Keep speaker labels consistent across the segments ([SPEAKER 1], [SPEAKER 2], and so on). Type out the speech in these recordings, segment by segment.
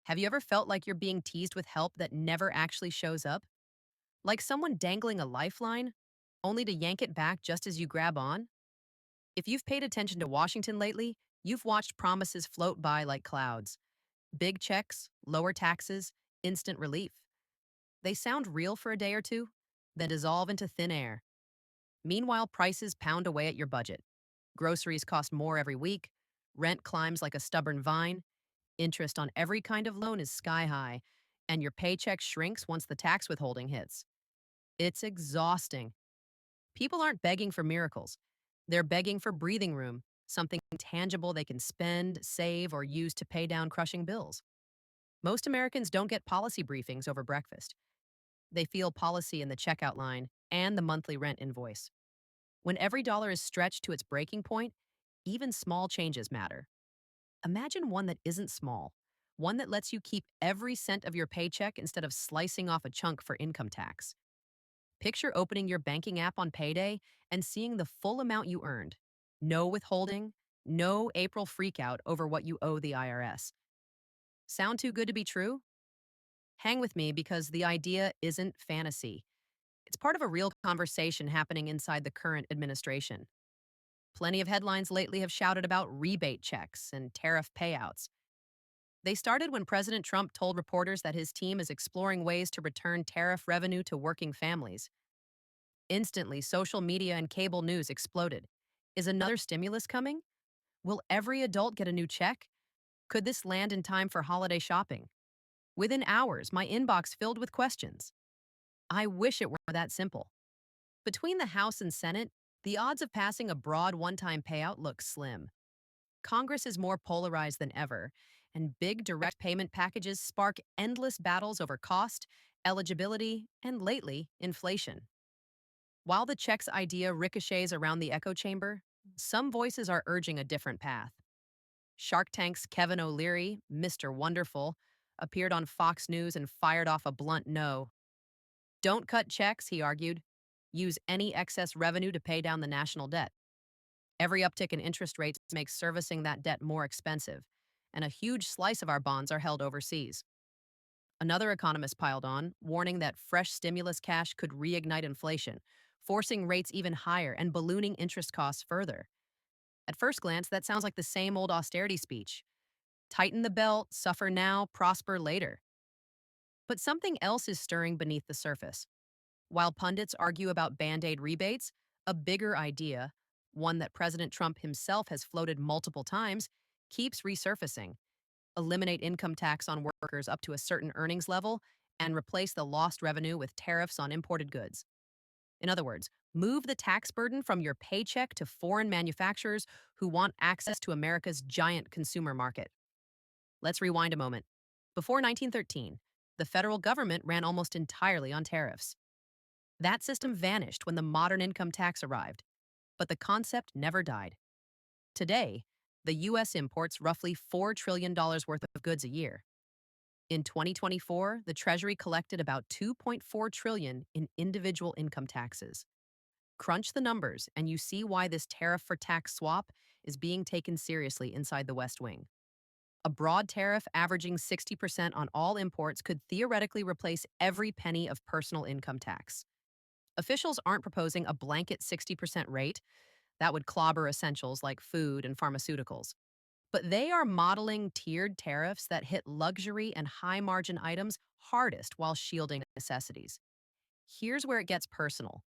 [SPEAKER 1] Have you ever felt like you're being teased with help that never actually shows up? Like someone dangling a lifeline, only to yank it back just as you grab on? If you've paid attention to Washington lately, you've watched promises float by like clouds. Big checks, lower taxes, instant relief. They sound real for a day or two, then dissolve into thin air. Meanwhile, prices pound away at your budget. Groceries cost more every week, rent climbs like a stubborn vine, interest on every kind of loan is sky high, and your paycheck shrinks once the tax withholding hits. It's exhausting. People aren't begging for miracles. They're begging for breathing room, something tangible they can spend, save, or use to pay down crushing bills. Most Americans don't get policy briefings over breakfast. They feel policy in the checkout line and the monthly rent invoice. When every dollar is stretched to its breaking point, even small changes matter. Imagine one that isn't small, one that lets you keep every cent of your paycheck instead of slicing off a chunk for income tax. Picture opening your banking app on payday and seeing the full amount you earned. No withholding, no April freakout over what you owe the IRS. Sound too good to be true? Hang with me because the idea isn't fantasy. It's part of a real conversation happening inside the current administration. Plenty of headlines lately have shouted about rebate checks and tariff payouts. They started when President Trump told reporters that his team is exploring ways to return tariff revenue to working families. Instantly, social media and cable news exploded. Is another stimulus coming? Will every adult get a new check? Could this land in time for holiday shopping? Within hours, my inbox filled with questions. I wish it were that simple. Between the House and Senate, the odds of passing a broad one time payout look slim. Congress is more polarized than ever, and big direct payment packages spark endless battles over cost, eligibility, and lately, inflation. While the checks idea ricochets around the echo chamber, some voices are urging a different path. Shark Tank's Kevin O'Leary, Mr. Wonderful, appeared on Fox News and fired off a blunt no. Don't cut checks, he argued. Use any excess revenue to pay down the national debt. Every uptick in interest rates makes servicing that debt more expensive, and a huge slice of our bonds are held overseas. Another economist piled on, warning that fresh stimulus cash could reignite inflation, forcing rates even higher and ballooning interest costs further. At first glance, that sounds like the same old austerity speech. Tighten the belt, suffer now, prosper later. But something else is stirring beneath the surface. While pundits argue about band aid rebates, a bigger idea, one that President Trump himself has floated multiple times, keeps resurfacing. Eliminate income tax on workers up to a certain earnings level and replace the lost revenue with tariffs on imported goods. In other words, move the tax burden from your paycheck to foreign manufacturers who want access to America's giant consumer market. Let's rewind a moment. Before 1913, the federal government ran almost entirely on tariffs. That system vanished when the modern income tax arrived, but the concept never died. Today, the U.S. imports roughly $4 trillion worth of goods a year. In 2024, the Treasury collected about 2.4 trillion in individual income taxes. Crunch the numbers and you see why this tariff for tax swap is being taken seriously inside the West Wing. A broad tariff averaging 60% on all imports could theoretically replace every penny of personal income tax. Officials aren't proposing a blanket 60% rate that would clobber essentials like food and pharmaceuticals. But they are modeling tiered tariffs that hit luxury and high margin items hardest while shielding necessities. Here's where it gets personal.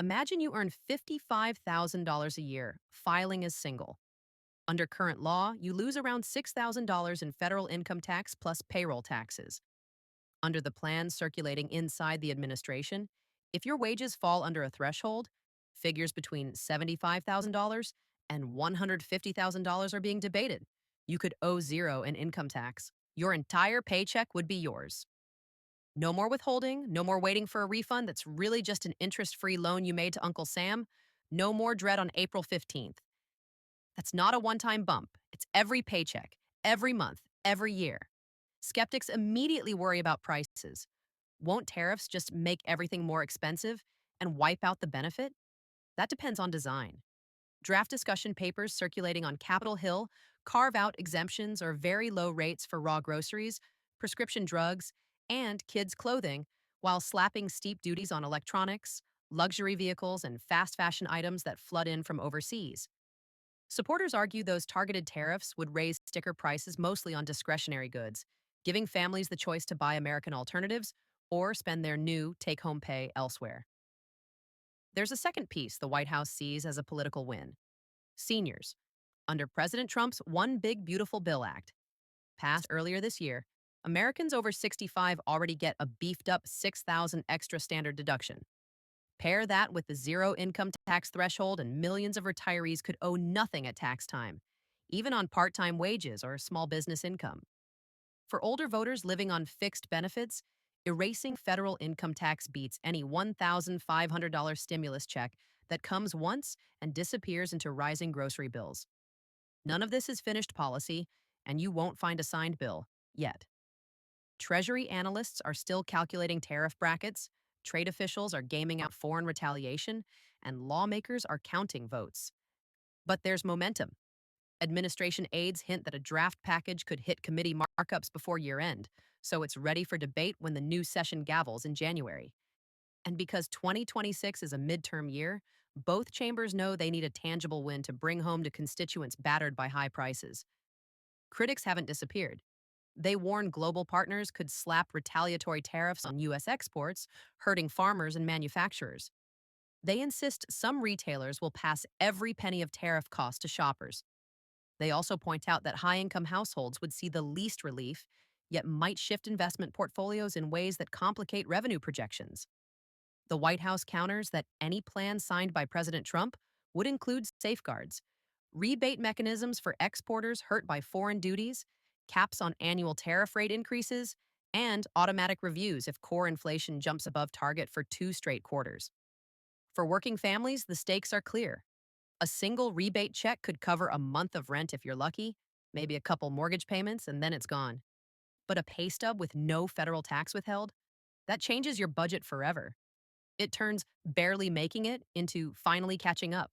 [SPEAKER 1] Imagine you earn $55,000 a year, filing as single. Under current law, you lose around $6,000 in federal income tax plus payroll taxes. Under the plans circulating inside the administration, if your wages fall under a threshold, figures between $75,000 and $150,000 are being debated. You could owe zero in income tax. Your entire paycheck would be yours. No more withholding, no more waiting for a refund that's really just an interest free loan you made to Uncle Sam. No more dread on April 15th. That's not a one time bump, it's every paycheck, every month, every year. Skeptics immediately worry about prices. Won't tariffs just make everything more expensive and wipe out the benefit? That depends on design. Draft discussion papers circulating on Capitol Hill carve out exemptions or very low rates for raw groceries, prescription drugs, and kids' clothing, while slapping steep duties on electronics, luxury vehicles, and fast fashion items that flood in from overseas. Supporters argue those targeted tariffs would raise sticker prices mostly on discretionary goods, giving families the choice to buy American alternatives or spend their new take home pay elsewhere. There's a second piece the White House sees as a political win: seniors. Under President Trump's One Big Beautiful Bill Act, passed earlier this year, Americans over 65 already get a beefed up 6,000 extra standard deduction. Pair that with the zero income tax threshold, and millions of retirees could owe nothing at tax time, even on part time wages or small business income. For older voters living on fixed benefits, erasing federal income tax beats any $1,500 stimulus check that comes once and disappears into rising grocery bills. None of this is finished policy, and you won't find a signed bill yet. Treasury analysts are still calculating tariff brackets, trade officials are gaming out foreign retaliation, and lawmakers are counting votes. But there's momentum. Administration aides hint that a draft package could hit committee markups before year end, so it's ready for debate when the new session gavels in January. And because 2026 is a midterm year, both chambers know they need a tangible win to bring home to constituents battered by high prices. Critics haven't disappeared. They warn global partners could slap retaliatory tariffs on U.S. exports, hurting farmers and manufacturers. They insist some retailers will pass every penny of tariff cost to shoppers. They also point out that high income households would see the least relief, yet might shift investment portfolios in ways that complicate revenue projections. The White House counters that any plan signed by President Trump would include safeguards: rebate mechanisms for exporters hurt by foreign duties, caps on annual tariff rate increases, and automatic reviews if core inflation jumps above target for 2 straight quarters. For working families, the stakes are clear. A single rebate check could cover a month of rent if you're lucky, maybe a couple mortgage payments, and then it's gone. But a pay stub with no federal tax withheld? That changes your budget forever. It turns barely making it into finally catching up.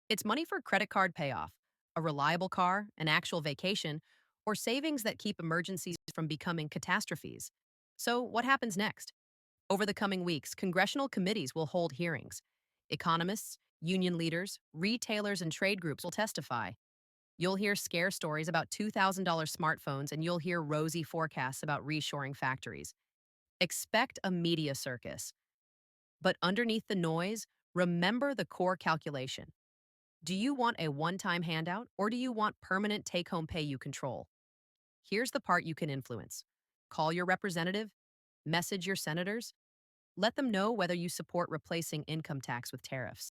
[SPEAKER 1] It's money for credit card payoff, a reliable car, an actual vacation, or savings that keep emergencies from becoming catastrophes. So, what happens next? Over the coming weeks, congressional committees will hold hearings. Economists, union leaders, retailers, and trade groups will testify. You'll hear scare stories about $2,000 smartphones, and you'll hear rosy forecasts about reshoring factories. Expect a media circus. But underneath the noise, remember the core calculation. Do you want a one time handout, or do you want permanent take home pay you control? Here's the part you can influence: call your representative, message your senators, let them know whether you support replacing income tax with tariffs.